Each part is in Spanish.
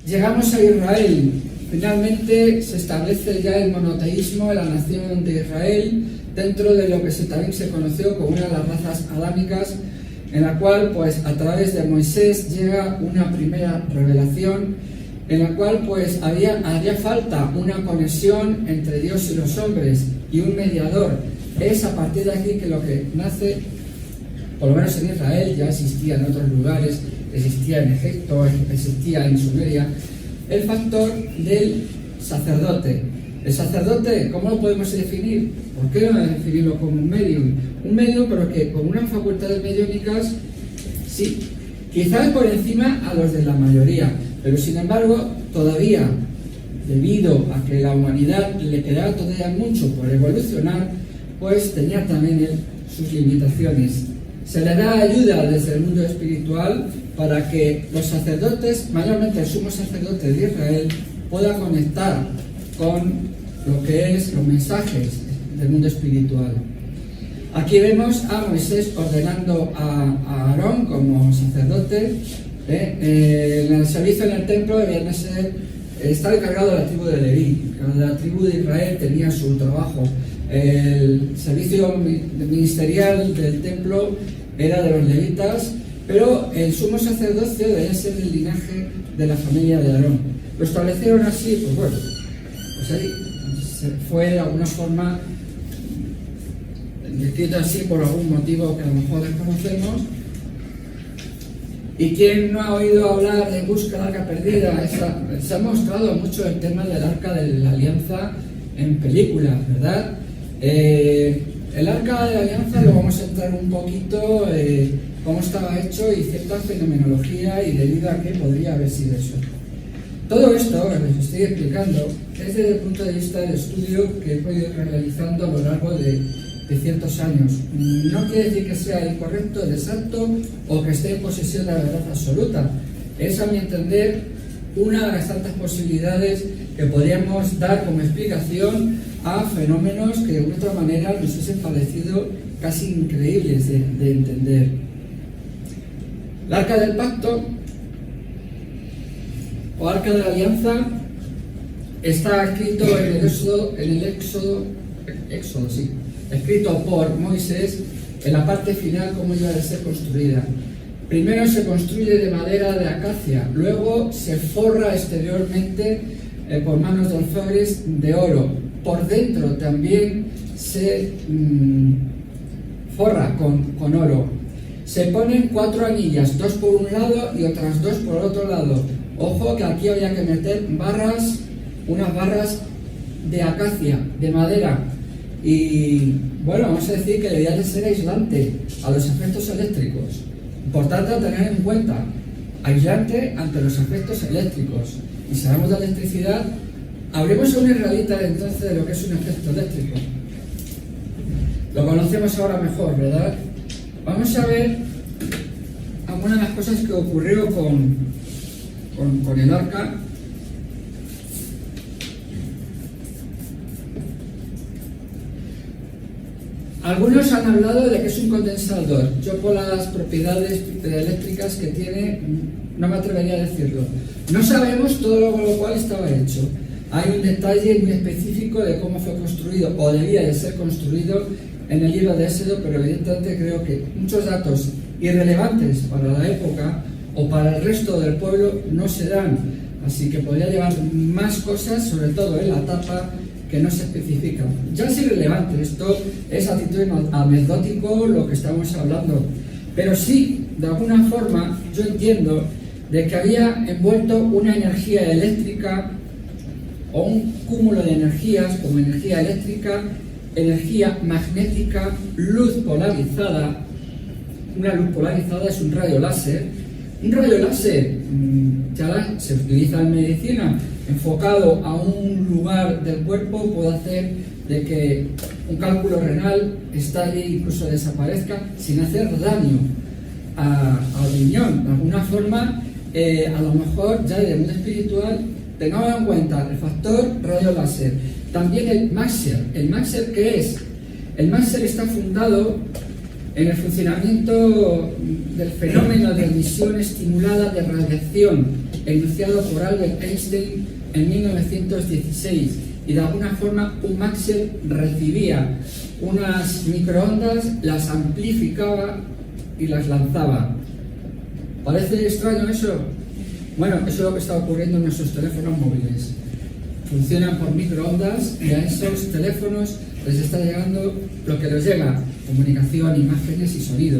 Llegamos a Israel. Finalmente se establece ya el monoteísmo en la nación de Israel, dentro de lo que también se conoció como una de las razas adámicas, en la cual, pues, a través de Moisés llega una primera revelación, en la cual, pues, haría falta una conexión entre Dios y los hombres y un mediador. Es a partir de aquí que lo que nace, por lo menos en Israel, ya existía en otros lugares, existía en Egipto, existía en Sumeria, el factor del sacerdote. El sacerdote, ¿cómo lo podemos definir? ¿Por qué no definirlo como un medium? Un medium, pero que con unas facultades mediúnicas, sí, quizás por encima a los de la mayoría, pero sin embargo, todavía, debido a que la humanidad le quedaba todavía mucho por evolucionar, pues tenía también sus limitaciones. Se le da ayuda desde el mundo espiritual para que los sacerdotes, mayormente el sumo sacerdote de Israel, pueda conectar con lo que es los mensajes del mundo espiritual. Aquí vemos a Moisés ordenando a Aarón como sacerdote. En el servicio en el templo debía ser, estaba encargado de la tribu de Leví. La tribu de Israel tenía su trabajo. El servicio ministerial del templo era de los levitas, pero el sumo sacerdocio debía ser del linaje de la familia de Aarón. Lo establecieron así, pues bueno, pues ahí se fue de alguna forma descrito así por algún motivo que a lo mejor desconocemos. ¿Y quién no ha oído hablar de Busca el Arca Perdida? Se ha mostrado mucho el tema del Arca de la Alianza en películas, ¿verdad? El Arca de la Alianza lo vamos a entrar un poquito, cómo estaba hecho y cierta fenomenología y debido a qué podría haber sido eso. Todo esto que les estoy explicando es desde el punto de vista del estudio que he podido ir realizando a lo largo de ciertos años. No quiere decir que sea incorrecto, exacto o que esté en posesión de la verdad absoluta. Es, a mi entender, una de las tantas posibilidades que podríamos dar como explicación a fenómenos que de otra manera nos hubiesen parecido casi increíbles de entender. El Arca del Pacto o Arca de la Alianza está escrito en el Éxodo, sí, escrito por Moisés en la parte final cómo iba a ser construida. Primero se construye de madera de acacia, luego se forra exteriormente por manos de orfebres de oro. Por dentro también se forra con oro. Se ponen 4 anillas, 2 por un lado y otras 2 por otro lado. Ojo que aquí había que meter barras, unas barras de acacia, de madera. Y bueno, vamos a decir que debía de ser aislante a los efectos eléctricos. Importante a tener en cuenta, aislante ante los efectos eléctricos. Y si hablamos de electricidad, hablemos a un israelita entonces de lo que es un efecto eléctrico. Lo conocemos ahora mejor, ¿verdad? Vamos a ver algunas de las cosas que ocurrió con el arca. Algunos han hablado de que es un condensador. Yo por las propiedades eléctricas que tiene no me atrevería a decirlo. No sabemos todo lo cual estaba hecho. Hay un detalle muy específico de cómo fue construido o debía de ser construido en el libro de Éxodo, pero evidentemente creo que muchos datos irrelevantes para la época o para el resto del pueblo no se dan. Así que podría llevar más cosas, sobre todo en la tapa, que no se especifican. Ya es irrelevante, esto es a título anecdótico lo que estamos hablando, pero sí, de alguna forma, yo entiendo de que había envuelto una energía eléctrica o un cúmulo de energías como energía eléctrica, energía magnética, luz polarizada. Una luz polarizada es un rayo láser. Un rayo láser ya se utiliza en medicina, enfocado a un lugar del cuerpo, puede hacer de que un cálculo renal estalle e incluso desaparezca sin hacer daño al riñón. De alguna forma, a lo mejor ya de mundo espiritual, tengamos en cuenta el factor rayo láser. También el Maxer. ¿El Maxer qué es? El Maxer está fundado en el funcionamiento del fenómeno de emisión estimulada de radiación enunciado por Albert Einstein en 1916, y de alguna forma un Maxwell recibía unas microondas, las amplificaba y las lanzaba. ¿Parece extraño eso? Bueno, eso es lo que está ocurriendo en nuestros teléfonos móviles. Funcionan por microondas y a esos teléfonos les está llegando lo que les llega: comunicación, imágenes y sonido.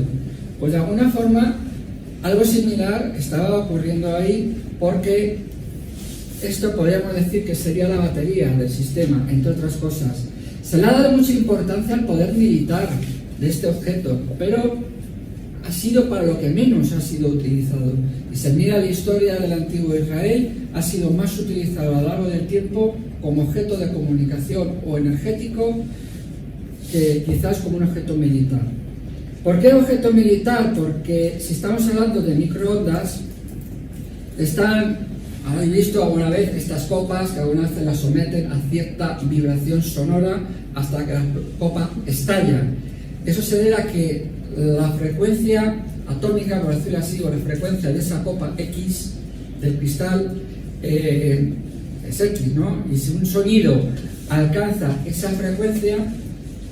Pues de alguna forma algo similar estaba ocurriendo ahí, porque esto podríamos decir que sería la batería del sistema, entre otras cosas. Se le ha dado mucha importancia al poder militar de este objeto, pero ha sido para lo que menos ha sido utilizado. Y se mira la historia del antiguo Israel, ha sido más utilizado a lo largo del tiempo como objeto de comunicación o energético que quizás como un objeto militar. ¿Por qué objeto militar? Porque si estamos hablando de microondas, habéis visto alguna vez estas copas que alguna vez se las someten a cierta vibración sonora hasta que la copa estalla. Eso se debe a que la frecuencia atómica, por decirlo así, o la frecuencia de esa copa X del cristal es X, ¿no? Y si un sonido alcanza esa frecuencia,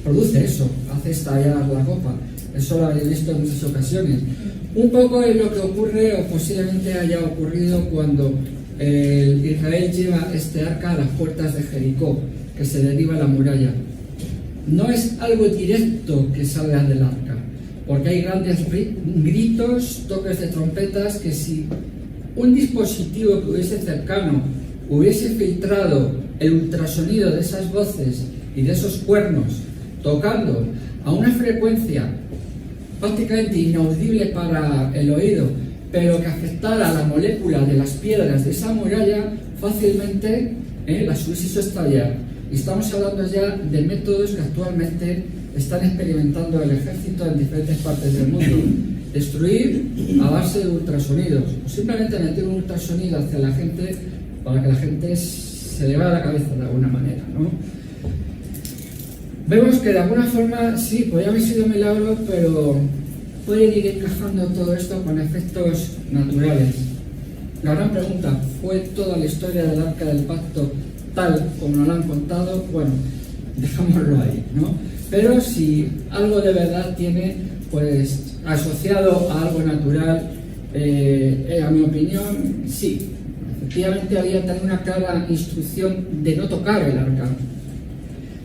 produce eso, hace estallar la copa. Eso lo habéis visto en muchas ocasiones. Un poco es lo que ocurre, o posiblemente haya ocurrido, cuando Israel lleva este arca a las puertas de Jericó, que se deriva la muralla. No es algo directo que salga del arca, porque hay grandes gritos, toques de trompetas, que si un dispositivo que hubiese cercano hubiese filtrado el ultrasonido de esas voces y de esos cuernos tocando a una frecuencia prácticamente inaudible para el oído, pero que afectara a la molécula de las piedras de esa muralla, fácilmente las hubiese hecho estallar. Y estamos hablando ya de métodos que actualmente están experimentando el ejército en diferentes partes del mundo. Destruir a base de ultrasonidos, o simplemente meter un ultrasonido hacia la gente para que la gente se le vaya la cabeza de alguna manera, ¿no? Vemos que de alguna forma sí, podría haber sido un milagro, pero puede ir encajando todo esto con efectos naturales. La gran pregunta: ¿fue toda la historia del Arca del Pacto tal como nos lo han contado? Bueno, dejámoslo ahí, ¿no? Pero si algo de verdad tiene, pues asociado a algo natural, a mi opinión, sí. Efectivamente había también una clara instrucción de no tocar el arca.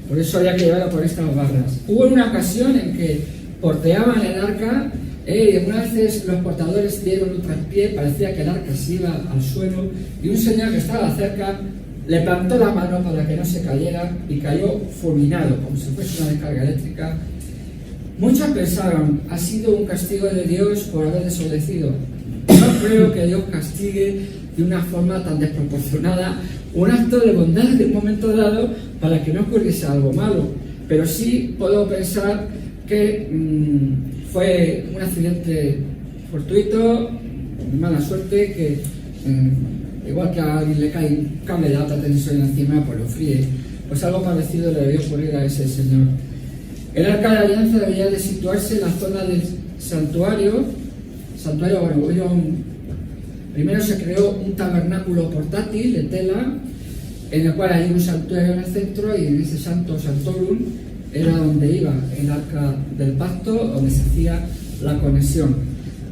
Por eso había que llevarla por estas barras. Hubo una ocasión en que porteaban el arca, y algunas veces los portadores dieron un traspié, parecía que el arca se iba al suelo, y un señor que estaba cerca le plantó la mano para que no se cayera y cayó fulminado, como si fuese una descarga eléctrica. Muchos pensaron: ha sido un castigo de Dios por haber desobedecido. No creo que Dios castigue de una forma tan desproporcionada un acto de bondad de un momento dado para que no ocurriese algo malo, pero sí puedo pensar que fue un accidente fortuito, de mala suerte, que igual que a alguien le cae un cable de alta tensión encima, pues lo fríe. Pues algo parecido le debió ocurrir a ese señor. El arca de la alianza debía de situarse en la zona del santuario. Primero se creó un tabernáculo portátil de tela, en el cual hay un santuario en el centro, y en ese santorum era donde iba el arca del pacto, donde se hacía la conexión,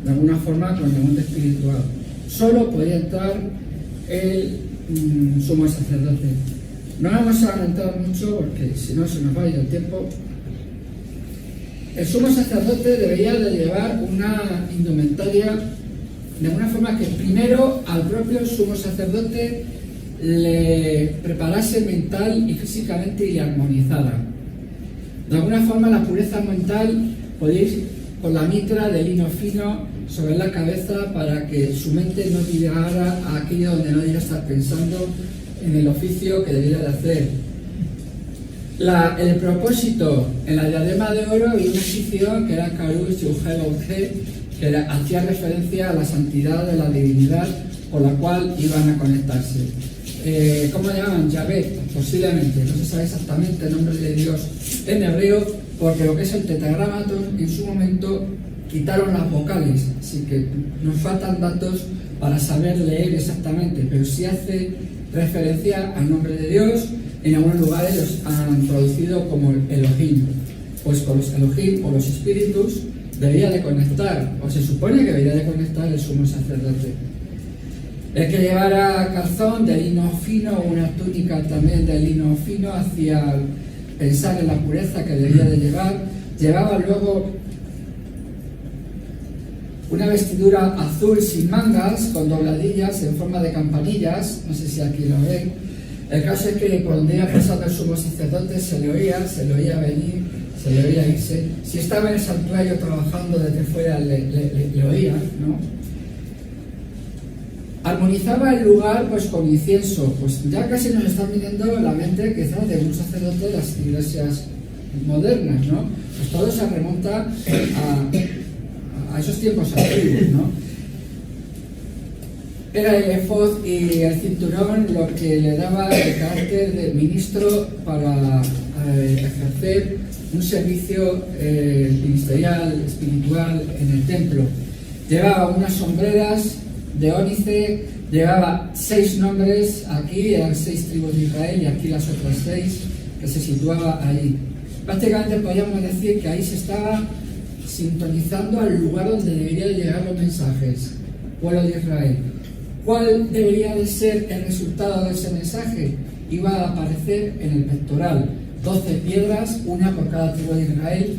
de alguna forma, con el mundo espiritual. Solo podía entrar el sumo sacerdote. No vamos a entrar mucho porque si no se nos va a ir el tiempo. El sumo sacerdote debería de llevar una indumentaria de una forma que primero al propio sumo sacerdote le preparase mental y físicamente y le armonizara. De alguna forma la pureza mental podéis con la mitra de lino fino sobre la cabeza, para que su mente no divagara a aquello donde no debía estar pensando en el oficio que debía de hacer. El propósito: en la diadema de oro había un egipcio que era Karush Yugel Onge, que hacía referencia a la santidad de la divinidad con la cual iban a conectarse. ¿Cómo llaman? Yahvé, posiblemente, no se sabe exactamente el nombre de Dios en hebreo, porque lo que es el tetragrámaton en su momento quitaron las vocales, así que nos faltan datos para saber leer exactamente, pero sí hace referencia al nombre de Dios. En algunos lugares los han traducido como Elohim, pues con los Elohim o los espíritus debía de conectar, o se supone que debería de conectar el sumo sacerdote. El que llevara calzón de lino fino o una túnica también de lino fino hacía pensar en la pureza que debía de llevar. Llevaba luego una vestidura azul sin mangas, con dobladillas en forma de campanillas, no sé si aquí lo ven. El caso es que por donde iba pasando el sumo sacerdote se le oía venir, se le oía irse. Si estaba en el santuario trabajando desde fuera le oía, ¿no? Armonizaba el lugar pues con incienso, pues ya casi nos están viniendo la mente quizás de un sacerdote de las iglesias modernas, ¿no? Pues todo se remonta a esos tiempos antiguos, ¿no? Era el efod y el cinturón lo que le daba el carácter de ministro para ejercer un servicio ministerial, espiritual en el templo. Llevaba unas sombreras de ónice, llevaba 6 nombres aquí, eran 6 tribus de Israel, y aquí las otras 6 que se situaba ahí. Prácticamente podríamos decir que ahí se estaba sintonizando al lugar donde deberían llegar los mensajes, pueblo de Israel. ¿Cuál debería de ser el resultado de ese mensaje? Iba a aparecer en el pectoral, 12 piedras, una por cada tribu de Israel,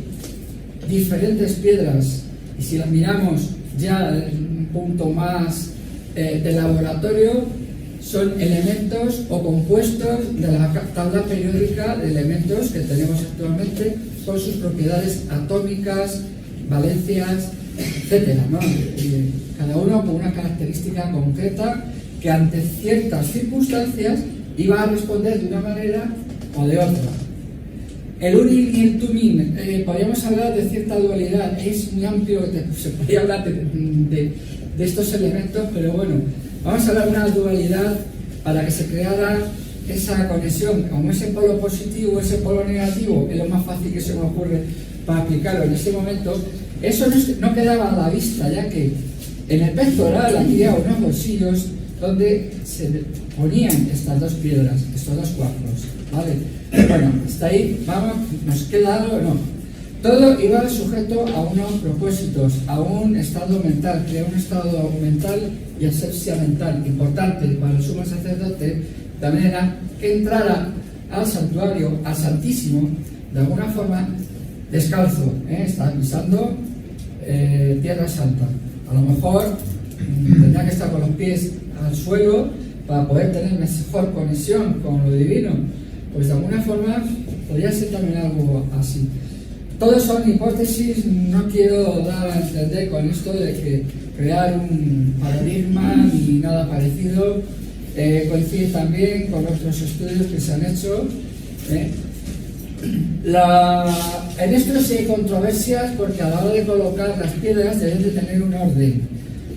diferentes piedras, y si las miramos ya en un punto más de laboratorio, son elementos o compuestos de la tabla periódica de elementos que tenemos actualmente con sus propiedades atómicas, valencias, etcétera, ¿no? Cada uno con una característica concreta que ante ciertas circunstancias iba a responder de una manera o de otra. El Urim y el Tumim, podríamos hablar de cierta dualidad, es muy amplio, se podría hablar de estos elementos, pero bueno, vamos a hablar de una dualidad para que se creara esa conexión, como ese polo positivo, ese polo negativo, es lo más fácil que se me ocurre para aplicarlo en ese momento. Eso no quedaba a la vista, ya que en el pectoral había unos bolsillos donde se ponían estas 2 piedras, estos 2 cuartos, ¿vale? Bueno, hasta ahí, vamos, nos queda algo, no. Todo iba sujeto a unos propósitos, a un estado mental, crear un estado mental y asepsia mental importante para el sumo sacerdote, de manera que entrara al santuario, al Santísimo, de alguna forma descalzo, estaba pisando tierra santa. A lo mejor tendría que estar con los pies al suelo para poder tener mejor conexión con lo divino. Pues de alguna forma podría ser también algo así. Todos son hipótesis, no quiero dar a entender con esto de que crear un paradigma ni nada parecido. Coincide también con otros estudios que se han hecho. En esto sí hay controversias porque a la hora de colocar las piedras deben de tener un orden.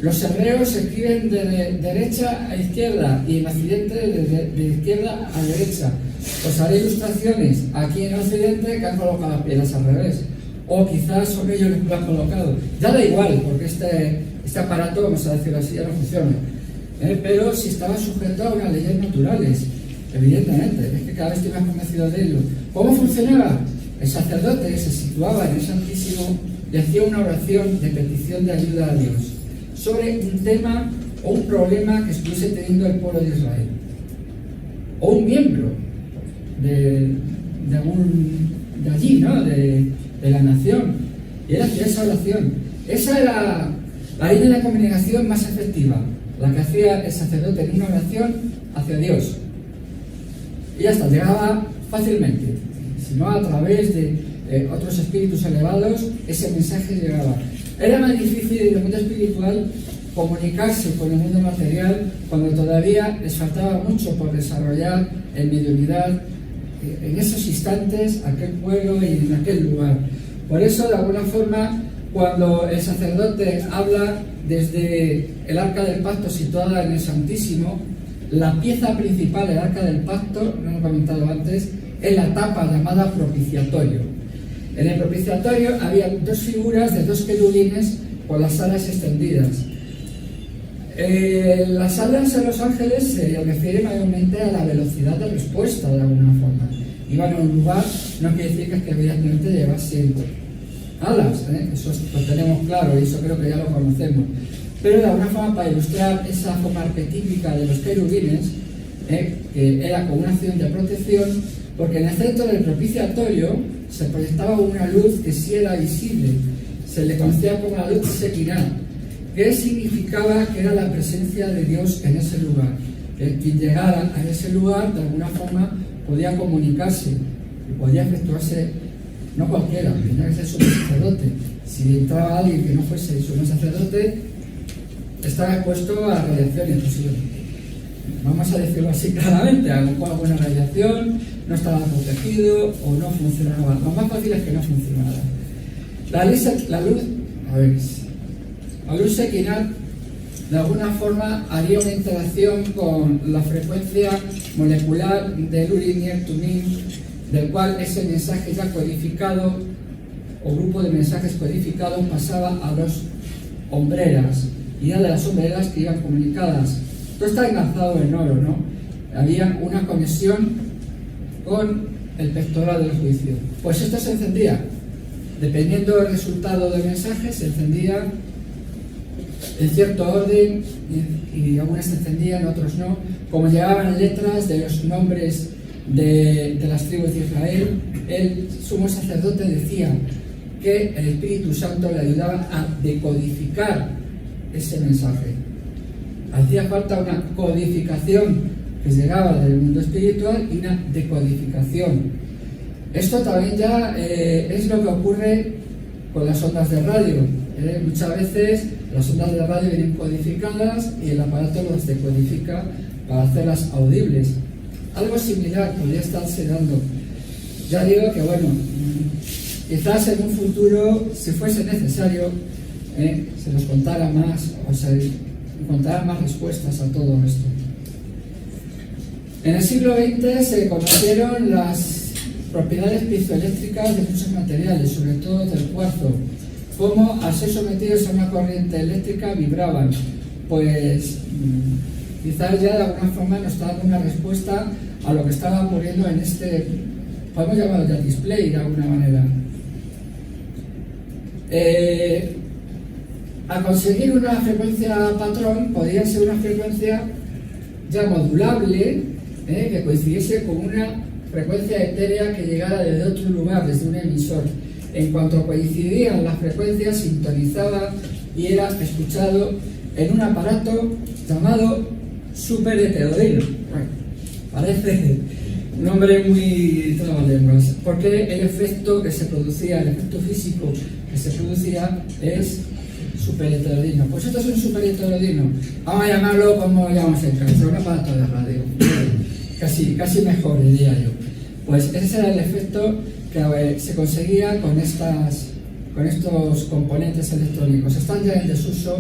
Los hebreos escriben de derecha a izquierda y en Occidente de izquierda a derecha. Os haré ilustraciones aquí en Occidente que han colocado las piedras al revés. O quizás son ellos los que lo han colocado. Ya da igual, porque este aparato, vamos a decirlo así, ya no funciona. Pero si estaba sujeto a unas leyes naturales, evidentemente, es que cada vez estoy más convencido de ello. ¿Cómo funcionaba? El sacerdote se situaba en el Santísimo y hacía una oración de petición de ayuda a Dios sobre un tema o un problema que estuviese teniendo el pueblo de Israel, o un miembro de allí, ¿no? de la nación, y él hacía esa oración. Esa era la línea de comunicación más efectiva, la que hacía el sacerdote en una oración hacia Dios, y ya está, llegaba fácilmente, si no a través de otros espíritus elevados, ese mensaje llegaba. Era más difícil en el mundo espiritual comunicarse con el mundo material cuando todavía les faltaba mucho por desarrollar en mediunidad en esos instantes, aquel pueblo y en aquel lugar. Por eso, de alguna forma, cuando el sacerdote habla desde el Arca del Pacto situada en el Santísimo, la pieza principal del Arca del Pacto, no lo he comentado antes, es la tapa llamada propiciatorio. En el propiciatorio había dos figuras de dos querubines con las alas extendidas. Las alas de los ángeles se refieren mayormente a la velocidad de respuesta, de alguna forma. Iban a un lugar, no quiere decir que evidentemente llevasen alas, eso lo tenemos claro y eso creo que ya lo conocemos. Pero de alguna forma, para ilustrar esa forma arquetípica de los querubines, que era como una acción de protección, porque en el centro del propiciatorio se proyectaba una luz que sí era visible, se le conocía como la luz Shekinah, que significaba que era la presencia de Dios en ese lugar, que quien llegara a ese lugar de alguna forma podía comunicarse y podía efectuarse, no cualquiera, tenía que ser sumo sacerdote. Si entraba alguien que no fuese sumo sacerdote, estaba expuesto a radiación inclusive. Vamos a decirlo así claramente, a lo mejor alguna radiación, no estaba protegido o no funcionaba. Lo más fácil es que no funcionara. La luz Shekinah de alguna forma haría una interacción con la frecuencia molecular del Urim y el Tumim, del cual ese mensaje ya codificado o grupo de mensajes codificados pasaba a dos hombreras, y era de las hombreras que iban comunicadas. Todo está enlazado en oro, ¿no? Había una conexión con el pectoral del juicio. Pues esto se encendía. Dependiendo del resultado del mensaje, se encendía en cierto orden y algunas se encendían, otros no. Como llegaban letras de los nombres de las tribus de Israel, el sumo sacerdote decía que el Espíritu Santo le ayudaba a decodificar ese mensaje. Hacía falta una codificación que llegaba del mundo espiritual y una decodificación. Esto también ya es lo que ocurre con las ondas de radio. Muchas veces las ondas de radio vienen codificadas y el aparato las decodifica para hacerlas audibles. Algo similar podría estarse dando. Ya digo que bueno, quizás en un futuro, si fuese necesario, se nos contara más o se encontraran más respuestas a todo esto. En el siglo XX se conocieron las propiedades piezoeléctricas de muchos materiales, sobre todo del cuarzo, como al ser sometidos a una corriente eléctrica vibraban. Pues quizás ya de alguna forma nos está dando una respuesta a lo que estaba ocurriendo en este, podemos llamarlo ya display de alguna manera. Al conseguir una frecuencia patrón, podría ser una frecuencia ya modulable, que coincidiese con una frecuencia etérea que llegara desde otro lugar, desde un emisor. En cuanto coincidían las frecuencias, sintonizaba y era escuchado en un aparato llamado superheterodino. Bueno, parece un nombre muy trabalenguas, porque el efecto que se producía, el efecto físico que se producía es superheterodino. Pues esto es un superheterodino. Vamos a llamarlo como llamamos en casa, un aparato de radio. Casi mejor, diría yo. Pues ese era el efecto que se conseguía con estos componentes electrónicos. Están ya en desuso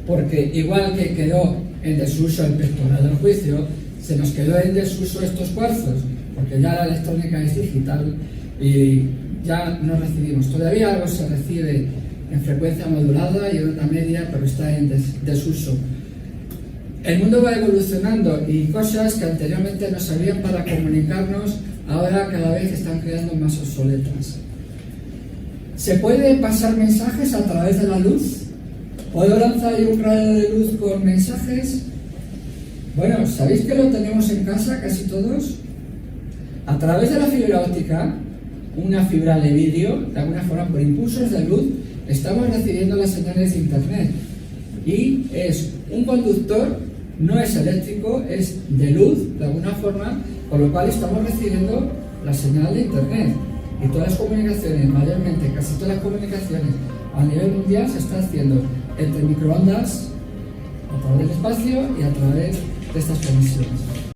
porque igual que quedó en desuso el pectoral del juicio, se nos quedó en desuso estos cuarzos, porque ya la electrónica es digital y ya no recibimos. Todavía algo se recibe en frecuencia modulada y en onda media, pero está en desuso. El mundo va evolucionando y cosas que anteriormente nos servían para comunicarnos, ahora cada vez están quedando más obsoletas. ¿Se puede pasar mensajes a través de la luz? ¿Puedo lanzar yo un rayo de luz con mensajes? Bueno, ¿sabéis que lo tenemos en casa casi todos? A través de la fibra óptica, una fibra de vídeo, de alguna forma por impulsos de luz, estamos recibiendo las señales de internet. Y es un conductor, no es eléctrico, es de luz, de alguna forma, con lo cual estamos recibiendo la señal de internet. Y todas las comunicaciones, mayormente, casi todas las comunicaciones a nivel mundial se está haciendo entre microondas, a través del espacio y a través de estas conexiones.